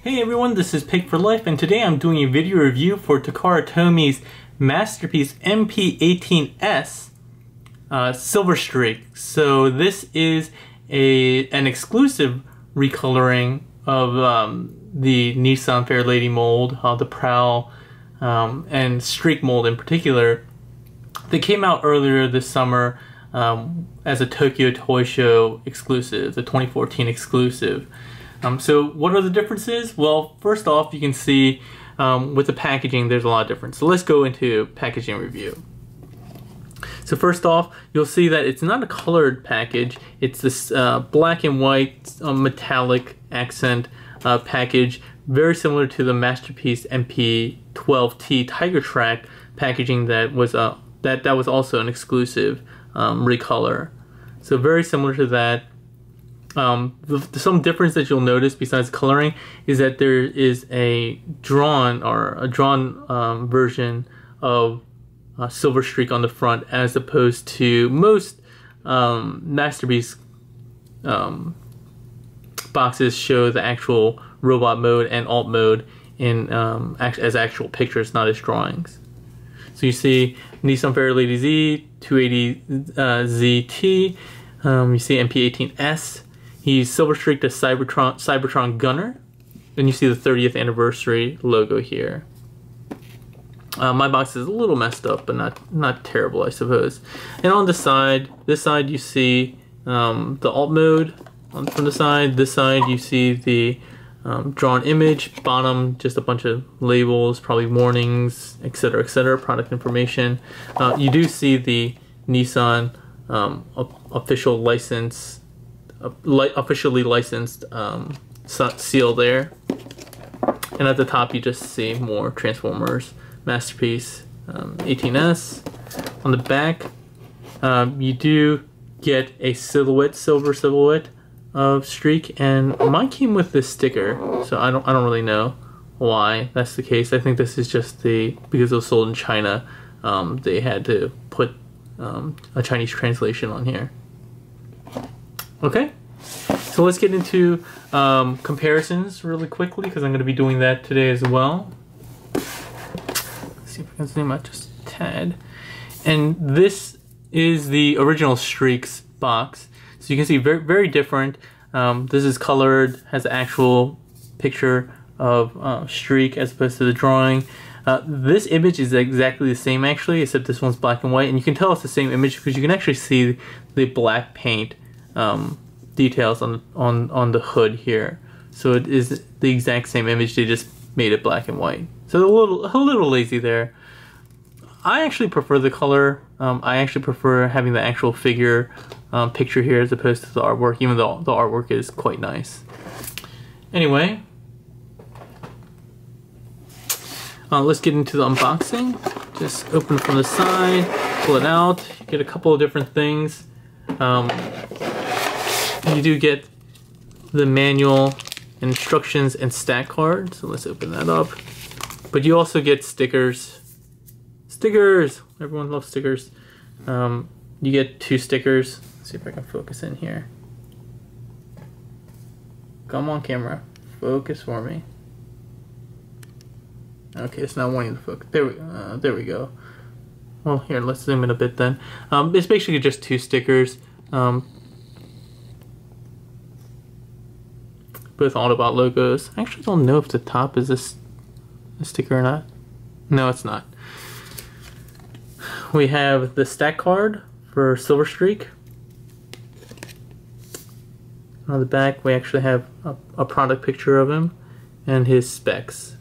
Hey everyone, this is Pig for Life, and today I'm doing a video review for Takara Tomi's masterpiece MP-18S Silverstreak. So this is an exclusive recoloring of the Nissan Fairlady mold, the Prowl and Streak mold in particular. They came out earlier this summer as a Tokyo Toy Show exclusive, the 2014 exclusive. So what are the differences? Well, first off, you can see with the packaging there's a lot of difference. So let's go into packaging review. So first off, you'll see that it's not a colored package. It's this black and white metallic accent package, very similar to the masterpiece MP-12T Tiger Track packaging that was also an exclusive recolor. So very similar to that. Some difference that you'll notice besides coloring is that there is a drawn version of Silverstreak on the front, as opposed to most masterpiece boxes show the actual robot mode and alt mode in as actual pictures, not as drawings. So you see Nissan Fairlady Z, 280ZT, you see MP-18S. He's Silverstreaked a Cybertron gunner, and you see the 30th anniversary logo here. My box is a little messed up, but not terrible, I suppose. And on the side, this side you see the alt mode from the side. This side you see the drawn image. Bottom, just a bunch of labels, probably warnings, etc., etc., product information. You do see the Nissan official license. Officially licensed seal there, and at the top you just see more Transformers masterpiece 18S. On the back, you do get a silver silhouette of Streak, and mine came with this sticker, so I don't really know why that's the case. I think this is just because it was sold in China, they had to put a Chinese translation on here. Okay, so let's get into comparisons really quickly, because I'm going to be doing that today as well. Let's see if I can zoom out just a tad. And this is the original Streaks box. So you can see very, very different. This is colored, has an actual picture of Streak as opposed to the drawing. This image is exactly the same actually, except this one's black and white. And you can tell it's the same image because you can actually see the black paint details on the hood here. So it is the exact same image, they just made it black and white. So a little lazy there. I actually prefer the color. I actually prefer having the actual figure picture here as opposed to the artwork, even though the artwork is quite nice. Anyway, let's get into the unboxing. Just open from the side, pull it out, you get a couple of different things. You do get the manual, instructions, and stat card. So let's open that up. But you also get stickers. Stickers! Everyone loves stickers. You get 2 stickers. Let's see if I can focus in here. Come on, camera. Focus for me. Okay, it's not wanting to focus. There we go. Well, here, let's zoom in a bit then. It's basically just 2 stickers. Both Autobot logos. I actually don't know if the top is a sticker or not. No, it's not. We have the stat card for Silverstreak. On the back, we actually have a product picture of him and his specs.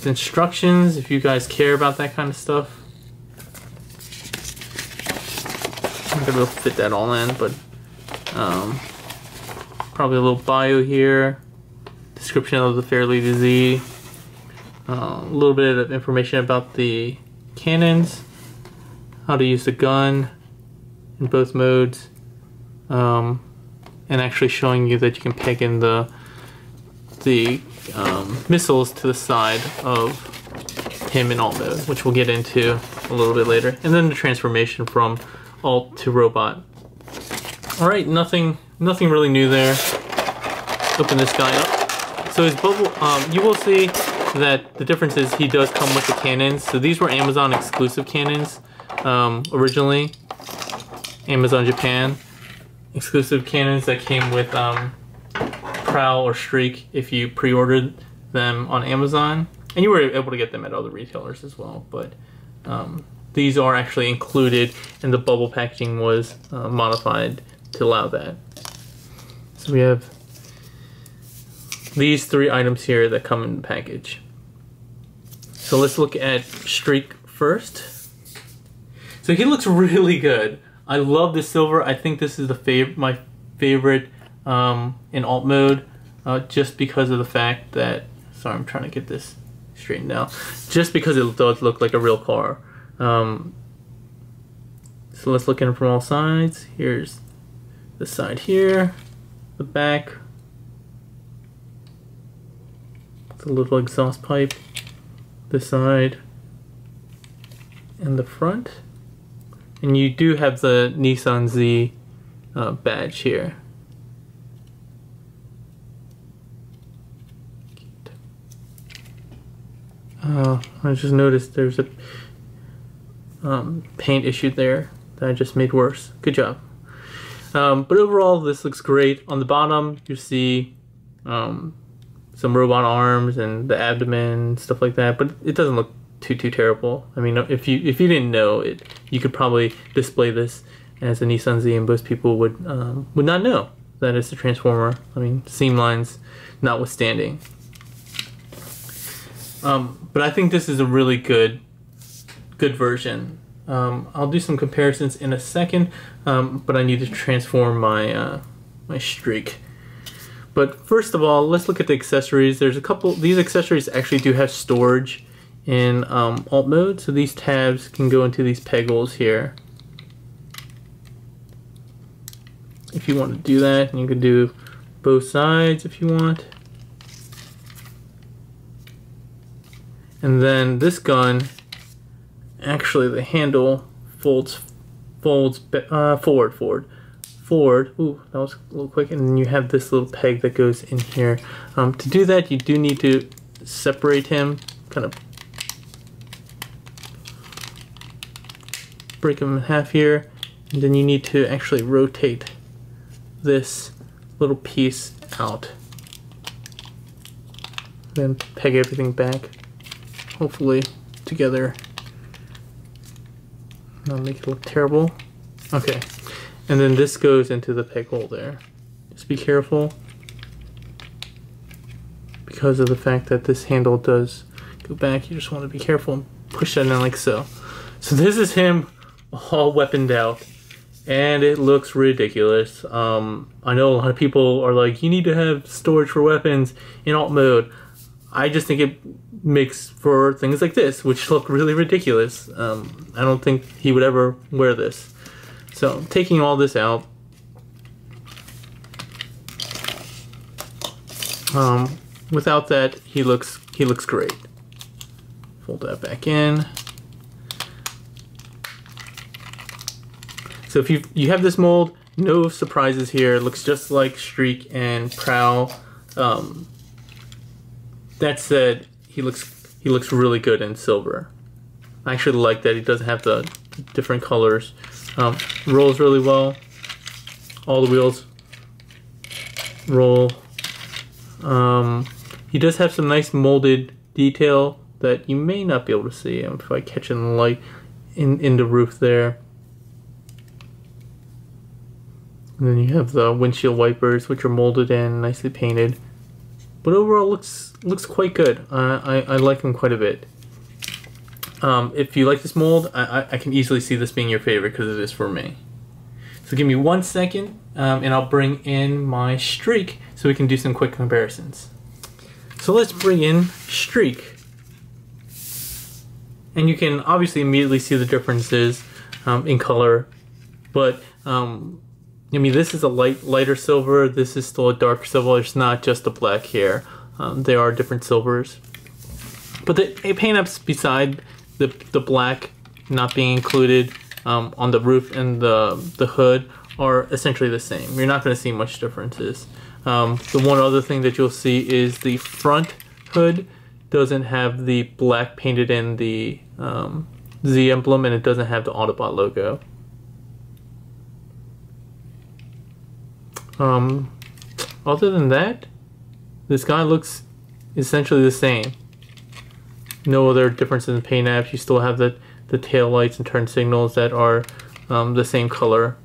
Instructions, if you guys care about that kind of stuff. I'm gonna be able to fit that all in, but probably a little bio here, description of the Fairlady Z, a little bit of information about the cannons, how to use the gun in both modes, and actually showing you that you can peg in the missiles to the side of him in alt mode, which we'll get into a little bit later, and then the transformation from alt to robot. Alright, nothing really new there. open this guy up. So his bubble, you will see that the difference is he does come with the cannons. So these were Amazon exclusive cannons originally. Amazon Japan exclusive cannons that came with Prowl or Streak if you pre-ordered them on Amazon. And you were able to get them at other retailers as well. But these are actually included, and the bubble packaging was modified to allow that. So we have these 3 items here that come in the package. So let's look at Streak first. So he looks really good. I love the silver. I think this is my favorite in alt mode, just because of the fact that, sorry, I'm trying to get this straightened out, just because it does look like a real car. So let's look at it from all sides. Here's the side here, the back, the little exhaust pipe, the side, and the front. And you do have the Nissan Z badge here. I just noticed there's a paint issue there that I just made worse. Good job. But overall, this looks great. On the bottom, you see some robot arms and the abdomen, stuff like that. But it doesn't look too terrible. I mean, if you didn't know it, you could probably display this as a Nissan Z, and most people would not know that it's a Transformer. I mean, seam lines notwithstanding. But I think this is a really good version. I'll do some comparisons in a second, but I need to transform my my Streak. But first of all, let's look at the accessories. There's a couple. These accessories actually do have storage in alt mode, so these tabs can go into these peg holes here. If you want to do that, and you can do both sides if you want. And then this gun, actually the handle folds forward. Ooh, that was a little quick. And then you have this little peg that goes in here. To do that, you do need to separate him, kind of break him in half here, and then you need to actually rotate this little piece out. Then peg everything back, hopefully together. Not make it look terrible. Okay, and then this goes into the peg hole there. Just be careful because of the fact that this handle does go back. You just want to be careful and push that in like so. So this is him all weaponed out, and it looks ridiculous. I know a lot of people are like, you need to have storage for weapons in alt mode. I just think it makes for things like this, which look really ridiculous. I don't think he would ever wear this. So taking all this out, without that, he looks great. Fold that back in. So if you have this mold, no surprises here. It looks just like Streak and Prowl. That said, he looks really good in silver. I actually like that he doesn't have the different colors. Rolls really well. All the wheels roll. He does have some nice molded detail that you may not be able to see if I catch in the light in the roof there. And then you have the windshield wipers, which are molded in, nicely painted. But overall, looks quite good. I like them quite a bit. If you like this mold, I can easily see this being your favorite because it is for me. So give me 1 second, and I'll bring in my Streak so we can do some quick comparisons. So let's bring in Streak. And you can obviously immediately see the differences in color, but I mean, this is a lighter silver. This is still a darker silver. It's not just the black here. There are different silvers. But the paint ups beside the black not being included on the roof and the hood are essentially the same. You're not going to see much differences. The one other thing that you'll see is the front hood doesn't have the black painted in the Z emblem, and it doesn't have the Autobot logo. Other than that, this guy looks essentially the same. No other differences in paint apps. You still have the tail lights and turn signals that are the same color.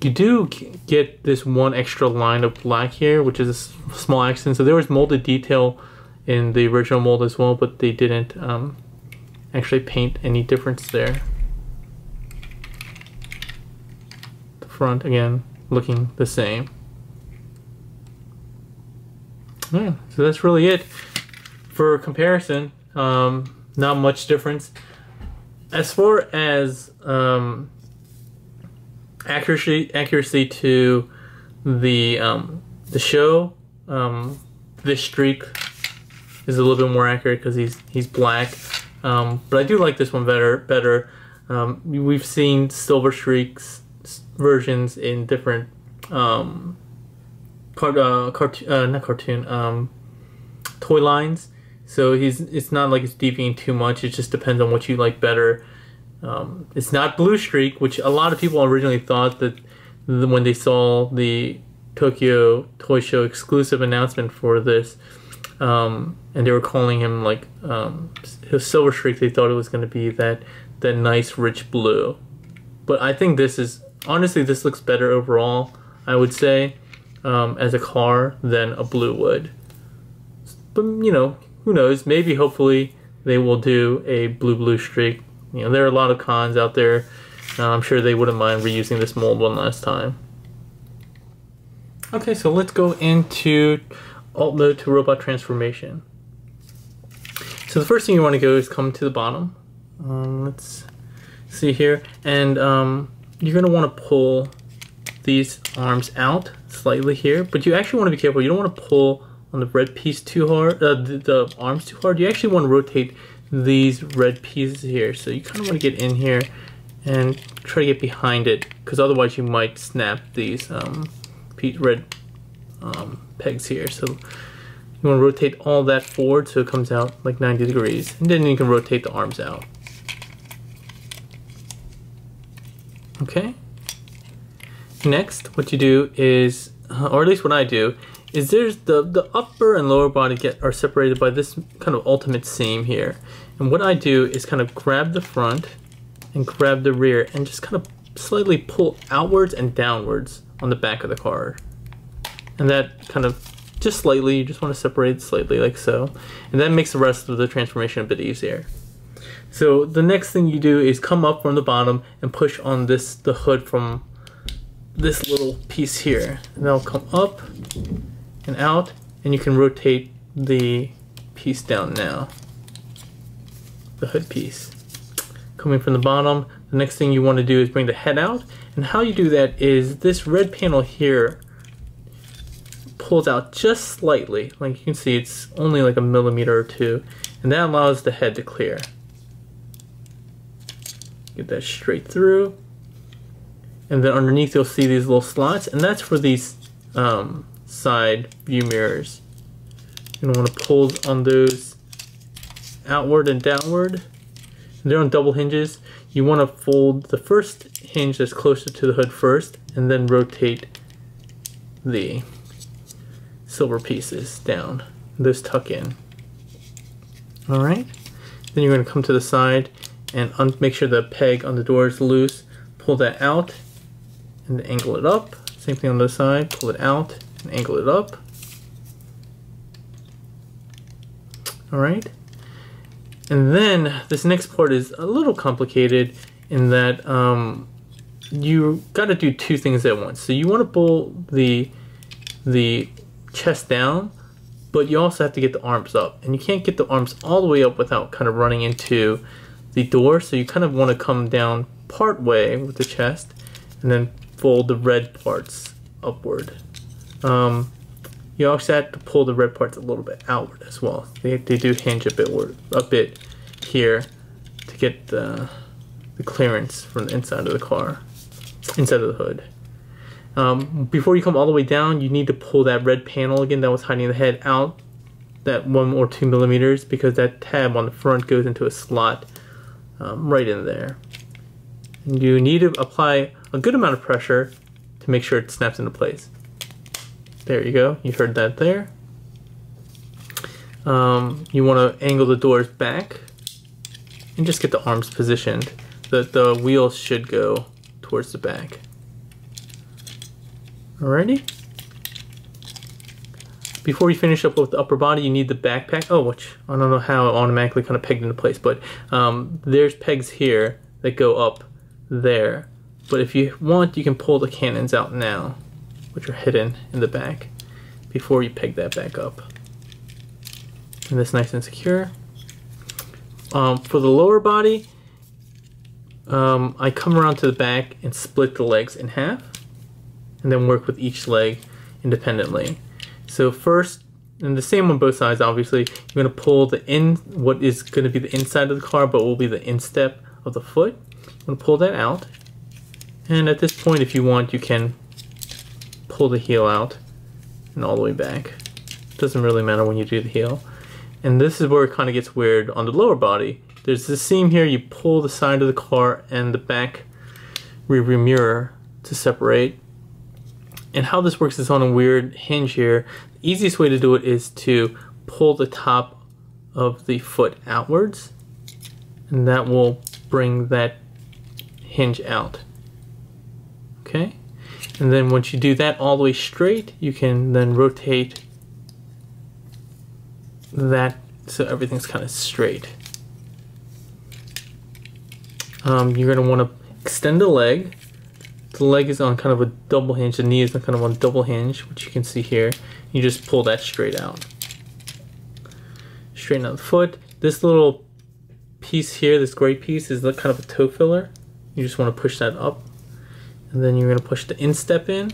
You do get this one extra line of black here, which is a small accent. So there was molded detail in the original mold as well, but they didn't actually paint any difference there. The front, again, looking the same. Yeah, so that's really it. For comparison, not much difference. As far as accuracy to the show, this streak is a little bit more accurate because he's black. But I do like this one better. We've seen Silverstreak's versions in different toy lines, so it's not like it's deviating too much. It just depends on what you like better. It's not Blue Streak, which a lot of people originally thought that when they saw the Tokyo Toy Show exclusive announcement for this, and they were calling him like his Silverstreak, they thought it was going to be that nice rich blue. But I think honestly this looks better overall, I would say, as a car than a blue would. But you know, who knows? Maybe, hopefully, they will do a blue streak. You know, there are a lot of cons out there. I'm sure they wouldn't mind reusing this mold one last time. Okay, so let's go into alt mode to robot transformation. So the first thing you want to go is come to the bottom. Let's see here, and you're going to want to pull these arms out slightly here, but you actually want to be careful. You don't want to pull on the red piece too hard, the arms too hard. You actually want to rotate these red pieces here, so you kind of want to get in here and try to get behind it, because otherwise you might snap these red pegs here. So you want to rotate all that forward so it comes out like 90 degrees, and then you can rotate the arms out. Okay. Next, what you do is, or at least what I do, is there's the upper and lower body are separated by this kind of ultimate seam here. And what I do is kind of grab the front and grab the rear and just kind of slightly pull outwards and downwards on the back of the car. And that kind of, just slightly, you just want to separate it slightly like so. And that makes the rest of the transformation a bit easier. So the next thing you do is come up from the bottom and push on the hood from this little piece here. And that'll come up and out, and you can rotate the piece down now. The hood piece. Coming from the bottom, the next thing you want to do is bring the head out. And how you do that is this red panel here pulls out just slightly. Like you can see, it's only like a millimeter or two. And that allows the head to clear. Get that straight through. And then underneath you'll see these little slots, and that's for these side view mirrors. You're gonna want to pull on those outward and downward. They're on double hinges. You want to fold the first hinge that's closer to the hood first, and then rotate the silver pieces down. Those tuck in. Alright. Then you're going to come to the side and make sure the peg on the door is loose. Pull that out and angle it up. Same thing on the side. Pull it out and angle it up. Alright. And then this next part is a little complicated in that you got to do two things at once. So you want to pull the chest down, but you also have to get the arms up. And you can't get the arms all the way up without kind of running into the door. So you kind of want to come down part way with the chest and then fold the red parts upward. You also have to pull the red parts a little bit outward as well. They do hinge a bit here to get the clearance from the inside of the car, inside of the hood. Before you come all the way down, you need to pull that red panel again that was hiding the head out, that 1 or 2 millimeters, because that tab on the front goes into a slot right in there. And you need to apply a good amount of pressure to make sure it snaps into place. There you go, you heard that there. You want to angle the doors back and just get the arms positioned. The wheels should go towards the back. Alrighty. Before you finish up with the upper body, you need the backpack. Oh, which I don't know how it automatically kind of pegged into place, but there's pegs here that go up there. But if you want, you can pull the cannons out now, which are hidden in the back, before you peg that back up. And that's nice and secure. For the lower body, I come around to the back and split the legs in half, and then work with each leg independently. So first, and the same on both sides, obviously, you're going to pull what is going to be the inside of the car, but will be the instep of the foot. I'm going to pull that out. And at this point, if you want, you can pull the heel out and all the way back. Doesn't really matter when you do the heel. And this is where it kind of gets weird on the lower body. There's this seam here, you pull the side of the car and the back rear view mirror to separate. And how this works is on a weird hinge here. The easiest way to do it is to pull the top of the foot outwards, and that will bring that hinge out. Okay? And then once you do that all the way straight, you can then rotate that so everything's kind of straight. You're going to want to extend the leg. The leg is on kind of a double hinge, the knee is kind of on a double hinge, which you can see here. You just pull that straight out. Straighten out the foot. This little piece here, this gray piece, is kind of a toe filler. You just want to push that up. And then you're going to push the instep in.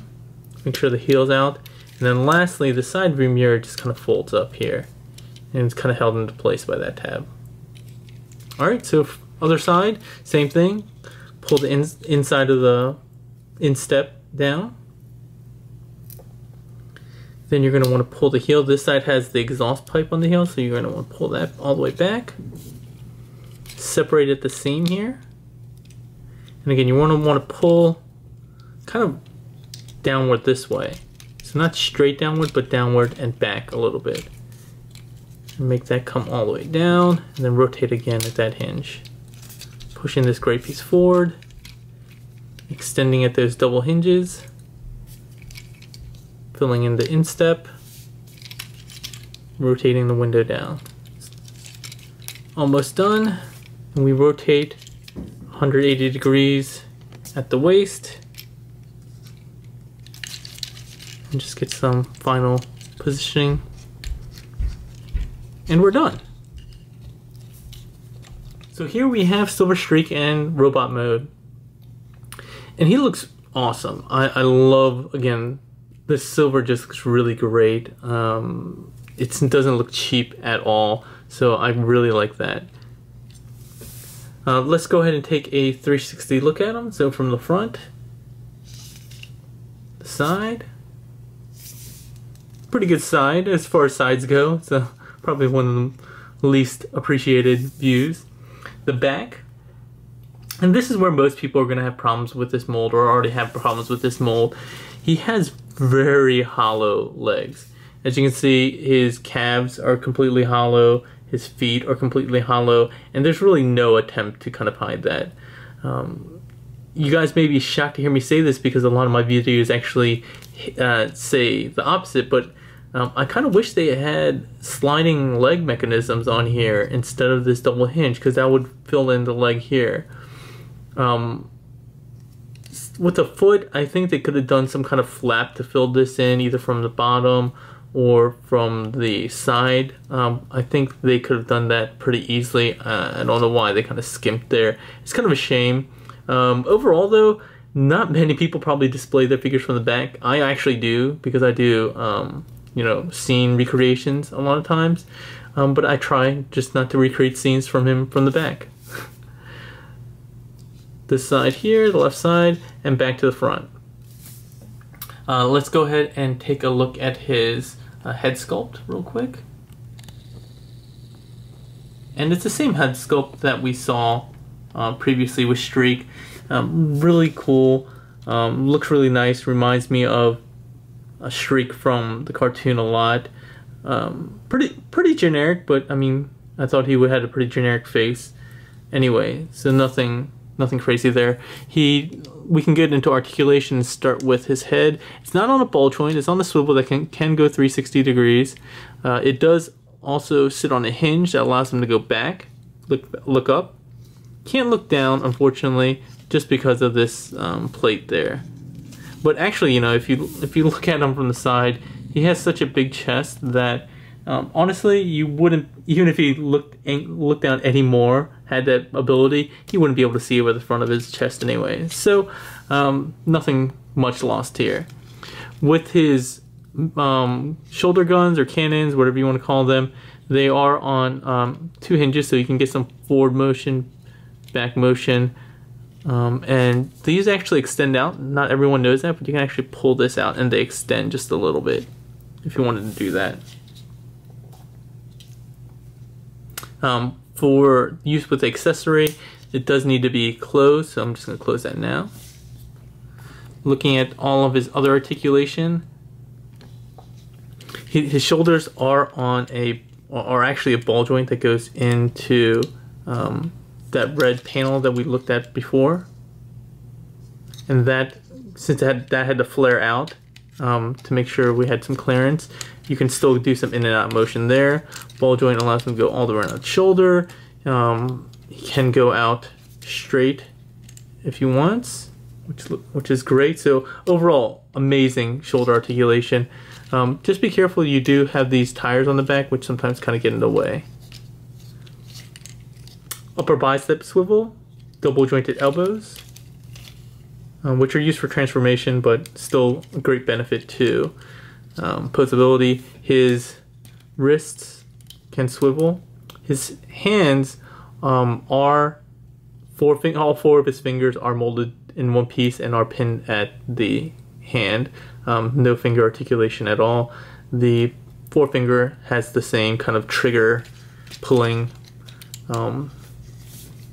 Make sure the heel's out. And then lastly, the side view mirror just kind of folds up here. And it's kind of held into place by that tab. Alright, so other side, same thing. Pull the inside of the instep down. Then you're going to want to pull the heel. This side has the exhaust pipe on the heel, so you're going to want to pull that all the way back. Separate at the seam here. And again, you want to pull kind of downward this way. So not straight downward, but downward and back a little bit. And make that come all the way down, and then rotate again at that hinge. Pushing this gray piece forward, extending at those double hinges, filling in the instep, rotating the window down. Almost done. And we rotate 180 degrees at the waist and just get some final positioning, and we're done. So here we have Silverstreak in robot mode, and he looks awesome. I love, again, the silver just looks really great. It doesn't look cheap at all, so I really like that. Let's go ahead and take a 360 look at him. So from the front, the side, pretty good side as far as sides go. So probably one of the least appreciated views. The back, and this is where most people are going to have problems with this mold, or already have problems with this mold. He has very hollow legs. As you can see, his calves are completely hollow, his feet are completely hollow, and there's really no attempt to kind of hide that. You guys may be shocked to hear me say this because a lot of my videos actually say the opposite, but I kind of wish they had sliding leg mechanisms on here instead of this double hinge, because that would fill in the leg here. With the foot, I think they could have done some kind of flap to fill this in, either from the bottom or from the side. I think they could have done that pretty easily. I don't know why they kind of skimped there. It's kind of a shame. Overall though, not many people probably display their figures from the back. I actually do, because I do you know, scene recreations a lot of times, but I try just not to recreate scenes from him from the back. This side here, the left side, and back to the front. Let's go ahead and take a look at his head sculpt real quick. And it's the same head sculpt that we saw previously with Streak. Really cool. Looks really nice. Reminds me of a Streak from the cartoon a lot. Pretty generic, but I mean, I thought he would have a pretty generic face. Anyway, so nothing crazy there. We can get into articulation and start with his head. It's not on a ball joint. It's on a swivel that can go 360 degrees. It does also sit on a hinge that allows him to go back, look up. Can't look down, unfortunately, just because of this plate there. But actually, you know, if you look at him from the side, he has such a big chest that honestly, you wouldn't, even if he looked down anymore, had that ability, he wouldn't be able to see over the front of his chest anyway. So nothing much lost here. With his shoulder guns or cannons, whatever you want to call them, they are on 2 hinges, so you can get some forward motion, back motion, and these actually extend out. Not everyone knows that, but you can actually pull this out and they extend just a little bit if you wanted to do that. For use with accessory, it does need to be closed, so I'm just going to close that now. Looking at all of his other articulation, his shoulders are actually a ball joint that goes into that red panel that we looked at before, and that, since that had to flare out to make sure we had some clearance, you can still do some in and out motion there. Ball joint allows him to go all the way around the shoulder. He can go out straight if he wants, which is great. So overall, amazing shoulder articulation. Just be careful, you do have these tires on the back, which sometimes kind of get in the way. Upper bicep swivel, double jointed elbows, which are used for transformation, but still a great benefit too. Posability, his wrists can swivel. His hands all 4 of his fingers are molded in one piece and are pinned at the hand. No finger articulation at all. The forefinger has the same kind of trigger pulling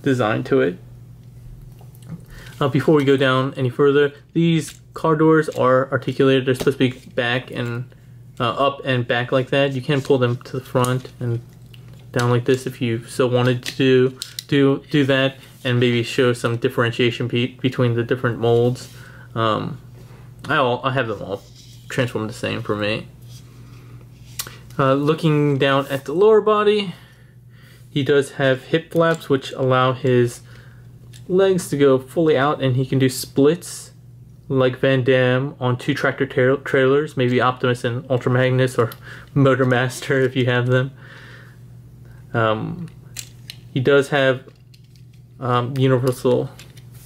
design to it. Before we go down any further, these car doors are articulated. They're supposed to be back and up and back like that. You can pull them to the front and down like this if you so wanted to do that, and maybe show some differentiation between the different molds. I have them all transformed the same for me. Looking down at the lower body, he does have hip flaps which allow his legs to go fully out, and he can do splits like Van Damme on 2 tractor trailers, maybe Optimus and Ultra Magnus or Motor Master if you have them. He does have universal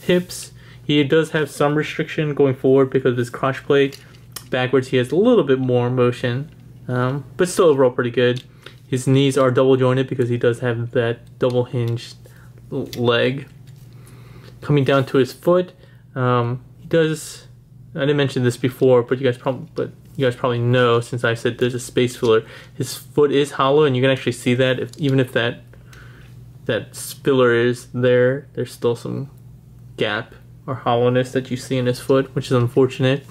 hips. He does have some restriction going forward because of his crotch plate. Backwards he has a little bit more motion, but still overall pretty good. His knees are double jointed because he does have that double hinged leg. Coming down to his foot, he does, I didn't mention this before, but you guys probably know, since I said there's a space filler. His foot is hollow, and you can actually see that even if that filler is there, there's still some gap or hollowness that you see in his foot, which is unfortunate.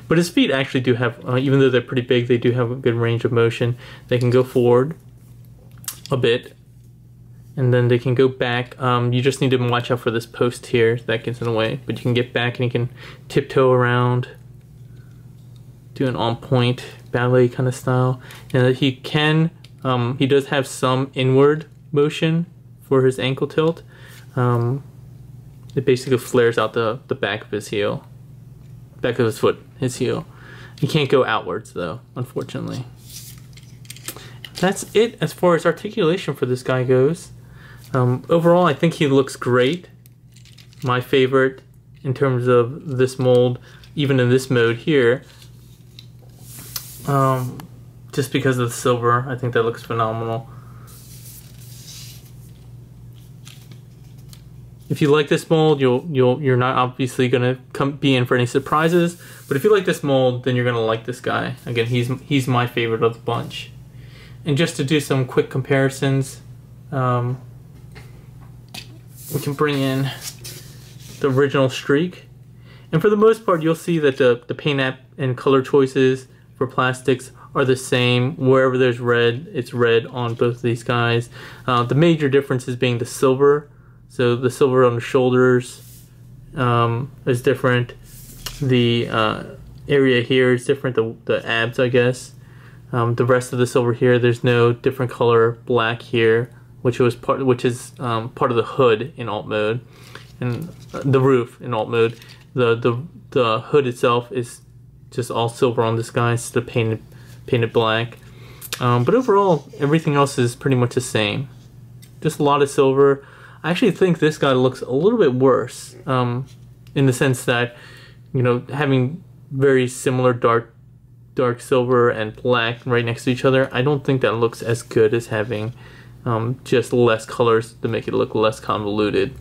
But his feet actually do have, even though they're pretty big, they do have a good range of motion. They can go forward a bit, and then they can go back. You just need to watch out for this post here that gets in the way, but you can get back and you can tiptoe around, do an on-point ballet kind of style. And he does have some inward motion for his ankle tilt. It basically flares out the back of his heel, back of his foot, his heel. He can't go outwards though, unfortunately. That's it as far as articulation for this guy goes. Overall, I think he looks great. My favorite in terms of this mold, even in this mode here. Just because of the silver, I think that looks phenomenal. If you like this mold, you're not obviously gonna be in for any surprises. But if you like this mold, then you're gonna like this guy. Again, he's my favorite of the bunch. And just to do some quick comparisons, we can bring in the original Streak. And for the most part, you'll see that the paint app and color choices for plastics are the same. Wherever there's red, it's red on both of these guys. The major difference is being the silver. So the silver on the shoulders is different. The area here is different. The abs, I guess. The rest of the silver here, there's no different color black here, which is part of the hood in alt mode, and the roof in alt mode. The hood itself is just all silver on this guy, instead of painted black. But overall, everything else is pretty much the same. Just a lot of silver. I actually think this guy looks a little bit worse, in the sense that, you know, having very similar dark silver and black right next to each other, I don't think that looks as good as having just less colors to make it look less convoluted.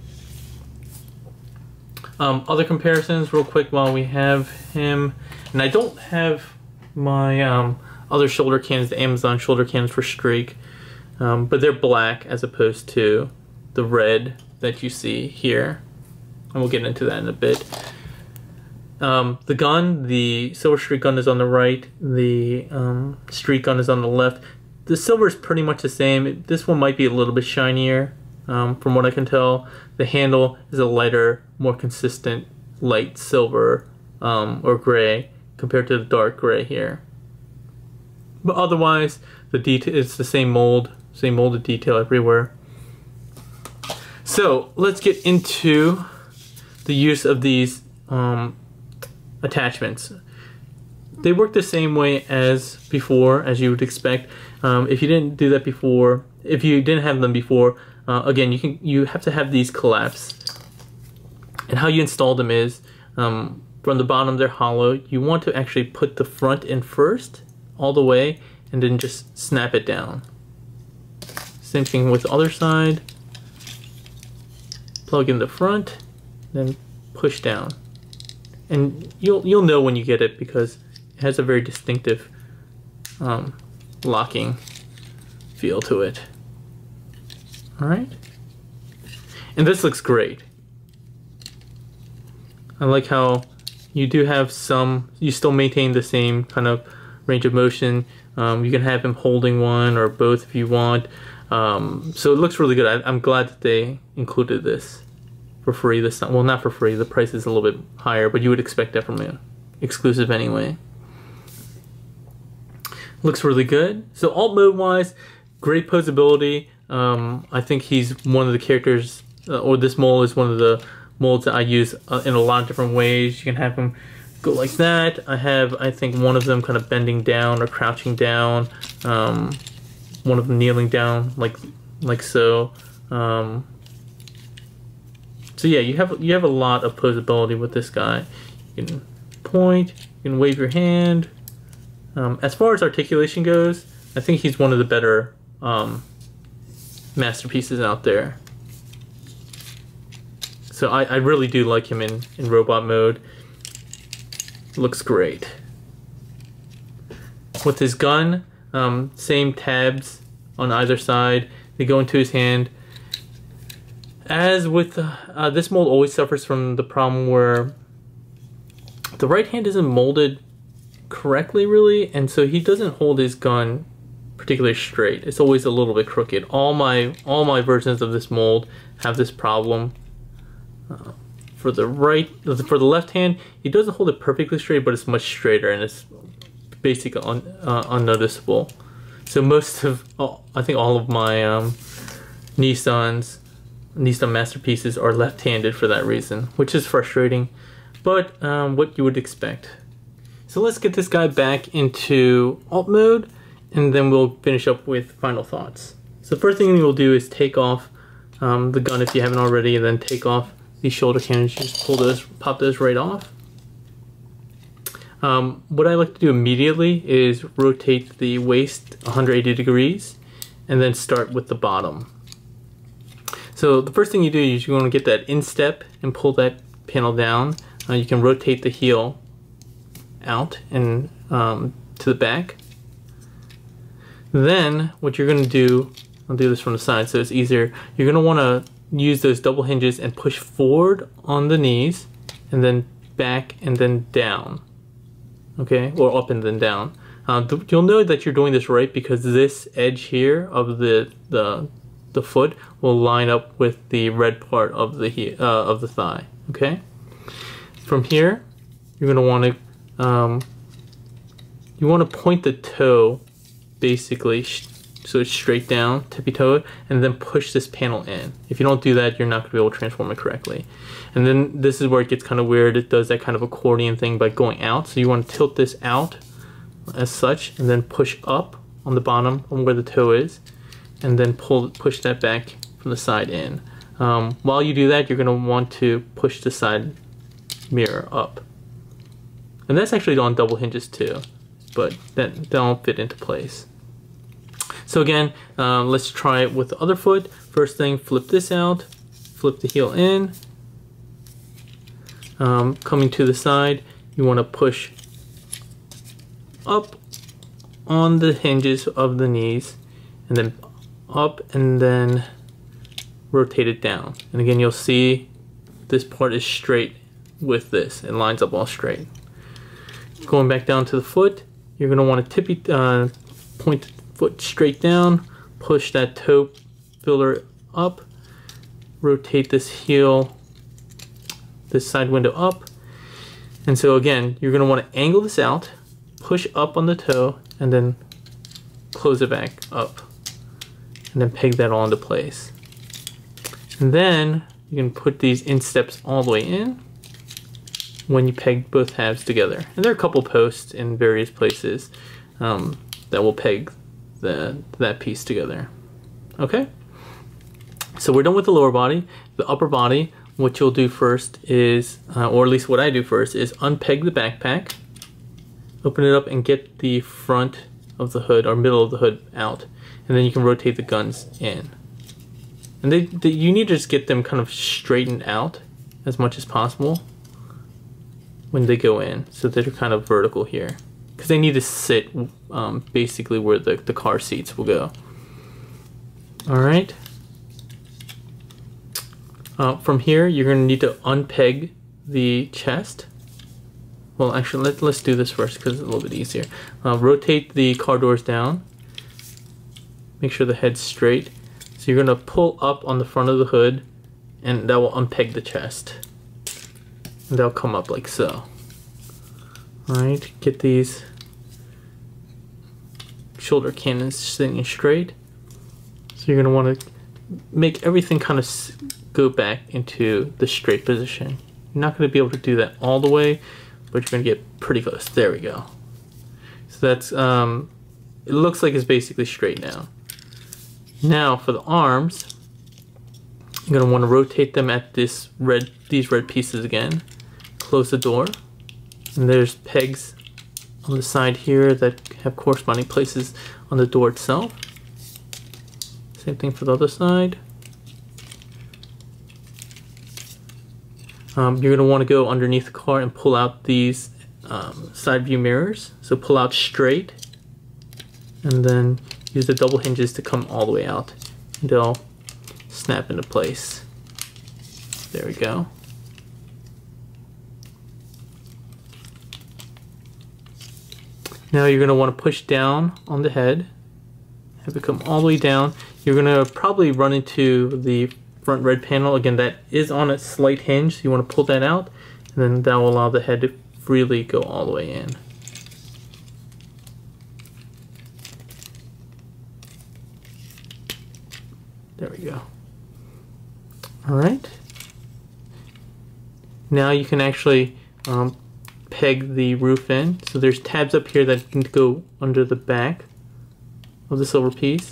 Other comparisons real quick while we have him, and I don't have my other shoulder cannons, the Amazon shoulder cannons for Streak, but they're black as opposed to the red that you see here, and we'll get into that in a bit. The gun, the Silverstreak gun is on the right, the Streak gun is on the left. The silver is pretty much the same. This one might be a little bit shinier, from what I can tell. The handle is a lighter, more consistent light silver or gray compared to the dark gray here. But otherwise, it's the same mold, same molded detail everywhere. So let's get into the use of these attachments. They work the same way as before, as you would expect. If you didn't do that before, if you didn't have them before, again, you have to have these collapse. And how you install them is, from the bottom they're hollow. You want to actually put the front in first, all the way, and then just snap it down. Same thing with the other side. Plug in the front, then push down. And you'll know when you get it, because it has a very distinctive locking feel to it. Alright? And this looks great. I like how you do have you still maintain the same kind of range of motion. You can have him holding one or both if you want. So it looks really good. I'm glad that they included this for free this time. Well, not for free. The price is a little bit higher, but you would expect that from an exclusive anyway. Looks really good. So alt mode wise, great posability. I think he's one of the characters, or this mold is one of the molds that I use in a lot of different ways. You can have him go like that. I think one of them kind of bending down or crouching down. One of them kneeling down like so. So yeah, you have a lot of posability with this guy. You can point, you can wave your hand. As far as articulation goes, I think he's one of the better masterpieces out there. So I really do like him in robot mode. Looks great. With his gun, same tabs on either side. They go into his hand. As with this mold always suffers from the problem where the right hand isn't molded correctly really, and so he doesn't hold his gun particularly straight. It's always a little bit crooked. All my versions of this mold have this problem. For the left hand, he doesn't hold it perfectly straight, but it's much straighter and it's basically unnoticeable. So I think all of my Nissan masterpieces are left-handed for that reason, which is frustrating, but what you would expect. So let's get this guy back into alt mode, and then we'll finish up with final thoughts. So the first thing we'll do is take off the gun if you haven't already, and then take off these shoulder cannons. Just pop those right off. What I like to do immediately is rotate the waist 180 degrees, and then start with the bottom. So the first thing you do is you want to get that instep and pull that panel down. You can rotate the heel out and to the back. Then what you're going to do, I'll do this from the side so it's easier. You're going to want to use those double hinges and push forward on the knees and then back and then down. Okay, or up and then down. You'll know that you're doing this right because this edge here of the foot will line up with the red part of the thigh. Okay. From here, you're going to want to point the toe basically so it's straight down, tippy toe, and then push this panel in. If you don't do that, you're not going to be able to transform it correctly. And then this is where it gets kind of weird. It does that kind of accordion thing by going out. So you want to tilt this out as such, and then push up on the bottom on where the toe is, and then push that back from the side in. While you do that, you're going to want to push the side mirror up. And that's actually on double hinges too, but that'll fit into place. So again, let's try it with the other foot. First thing, flip this out, flip the heel in. Coming to the side, you want to push up on the hinges of the knees, and then up, and then rotate it down. And again, you'll see this part is straight with this. It lines up all straight. Going back down to the foot, you're going to want to point the foot straight down, push that toe filler up, rotate this heel, this side window up. And so again, you're going to want to angle this out, push up on the toe, and then close it back up. And then peg that all into place. And then you can put these insteps all the way in when you peg both halves together. And there are a couple posts in various places that will peg that piece together. Okay? So we're done with the lower body. The upper body, what you'll do first is, or at least what I do first, is unpeg the backpack, open it up and get the front of the hood or middle of the hood out. And then you can rotate the guns in. And you need to just get them kind of straightened out as much as possible when they go in, so they're kind of vertical here. Because they need to sit basically where the car seats will go. Alright. From here, you're going to need to unpeg the chest. Well, actually, let's do this first because it's a little bit easier. Rotate the car doors down. Make sure the head's straight. So you're going to pull up on the front of the hood, and that will unpeg the chest. And they'll come up like so. Alright, get these shoulder cannons sitting straight. So you're going to want to make everything kind of go back into the straight position. You're not going to be able to do that all the way, but you're going to get pretty close. There we go. So that's, it looks like it's basically straight now. Now for the arms, you're going to want to rotate them at these red pieces again. Close the door, and there's pegs on the side here that have corresponding places on the door itself. Same thing for the other side. You're going to want to go underneath the car and pull out these side view mirrors. So pull out straight, and then use the double hinges to come all the way out. And they'll snap into place. There we go. Now you're going to want to push down on the head, have it come all the way down. You're going to probably run into the front red panel. Again, that is on a slight hinge, so you want to pull that out, and then that will allow the head to freely go all the way in. There we go. Alright. Now you can actually peg the roof in. So there's tabs up here that can go under the back of the silver piece.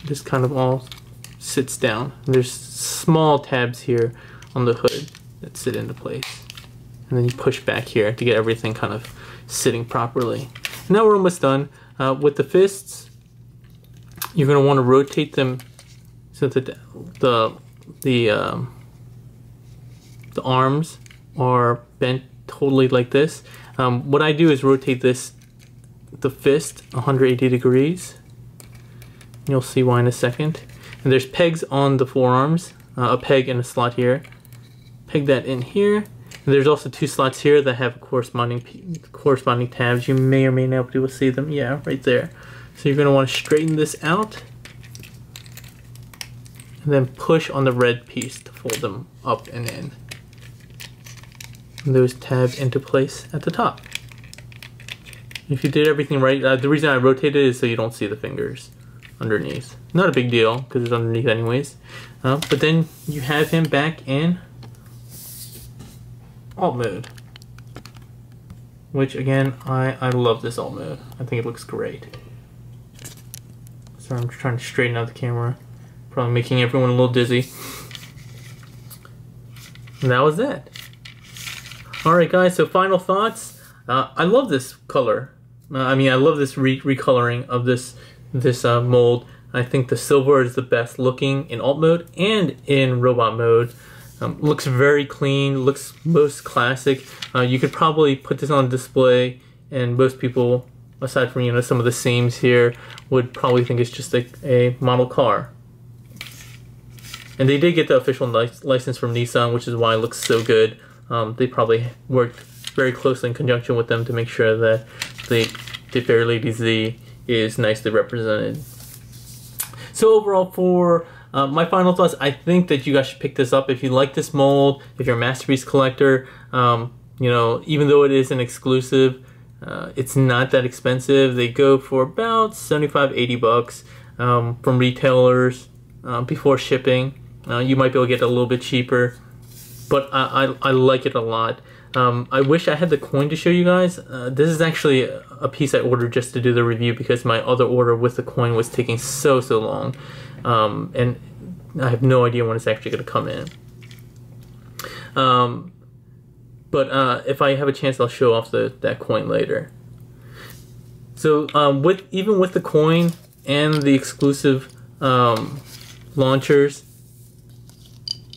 This kind of all sits down. And there's small tabs here on the hood that sit into place. And then you push back here to get everything kind of sitting properly. Now we're almost done. With the fists, you're going to want to rotate them so that the arms are bent totally like this. What I do is rotate the fist 180 degrees. You'll see why in a second. And there's pegs on the forearms, a peg and a slot here. Peg that in here. And there's also 2 slots here that have corresponding tabs. You may or may not be able to see them. Yeah, right there. So you're going to want to straighten this out. And then push on the red piece to fold them up and in. And those tab into place at the top. If you did everything right, the reason I rotated it is so you don't see the fingers underneath. Not a big deal because it's underneath anyways. But then you have him back in alt mode, which again, I love this alt mode. I think it looks great. Sorry, I'm trying to straighten out the camera, probably making everyone a little dizzy. And that was it. Alright guys, so final thoughts. I love this color. I mean, I love this recoloring of this mold. I think the silver is the best looking in alt mode and in robot mode. Looks very clean, looks most classic. You could probably put this on display and most people, aside from, you know, some of the seams here, would probably think it's just a model car. And they did get the official license from Nissan, which is why it looks so good. They probably worked very closely in conjunction with them to make sure that the Fairlady Z is nicely represented. So overall, for my final thoughts, I think that you guys should pick this up if you like this mold, if you're a masterpiece collector. You know, even though it is an exclusive, it's not that expensive. They go for about 75, 80 bucks from retailers before shipping. You might be able to get it a little bit cheaper, but I like it a lot. I wish I had the coin to show you guys. This is actually a piece I ordered just to do the review because my other order with the coin was taking so long. And I have no idea when it's actually going to come in. But if I have a chance, I'll show off that coin later. So even with the coin and the exclusive launchers,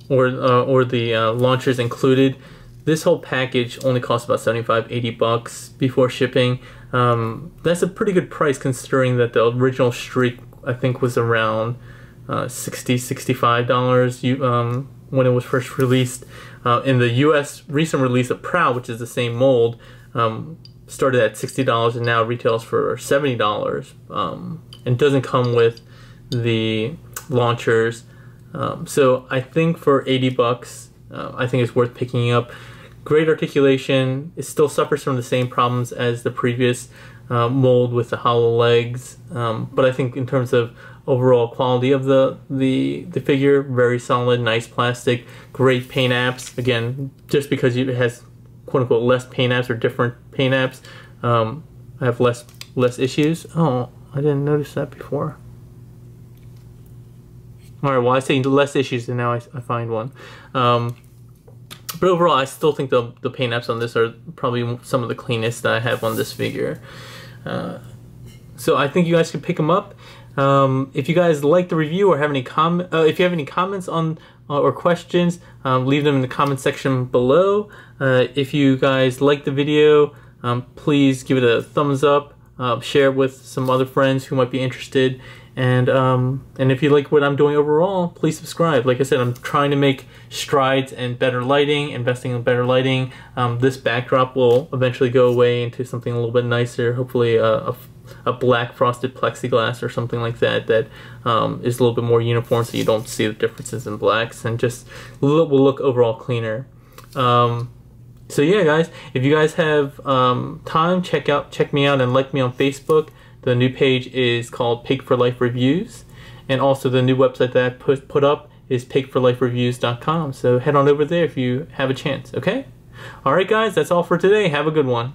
or the launchers included, this whole package only costs about 75, 80 bucks before shipping. That's a pretty good price considering that the original Streak, I think, was around $60, $65 when it was first released. In the US recent release of Proud, which is the same mold, started at $60 and now retails for $70, and doesn't come with the launchers. So I think for 80 bucks, I think it's worth picking up. Great articulation. It still suffers from the same problems as the previous mold with the hollow legs, but I think in terms of overall quality of the figure, very solid, nice plastic, great paint apps. Again, just because it has quote unquote less paint apps or different paint apps, I have less issues. Oh, I didn't notice that before. Alright, well, I say less issues and now I find one. But overall, I still think the paint apps on this are probably some of the cleanest that I have on this figure. So I think you guys can pick them up. If you guys like the review or have any if you have any comments on or questions, leave them in the comment section below. If you guys like the video, please give it a thumbs up. Share it with some other friends who might be interested. And if you like what I'm doing overall, please subscribe. Like I said, I'm trying to make strides and better lighting, investing in better lighting. This backdrop will eventually go away into something a little bit nicer, hopefully a black frosted plexiglass or something like that is a little bit more uniform so you don't see the differences in blacks and just will look overall cleaner. So yeah, guys, if you guys have time, check me out and like me on Facebook. The new page is called Pig for Life Reviews, and also the new website that I put up is pigforlifereviews.com. So head on over there if you have a chance, okay? Alright guys, that's all for today. Have a good one.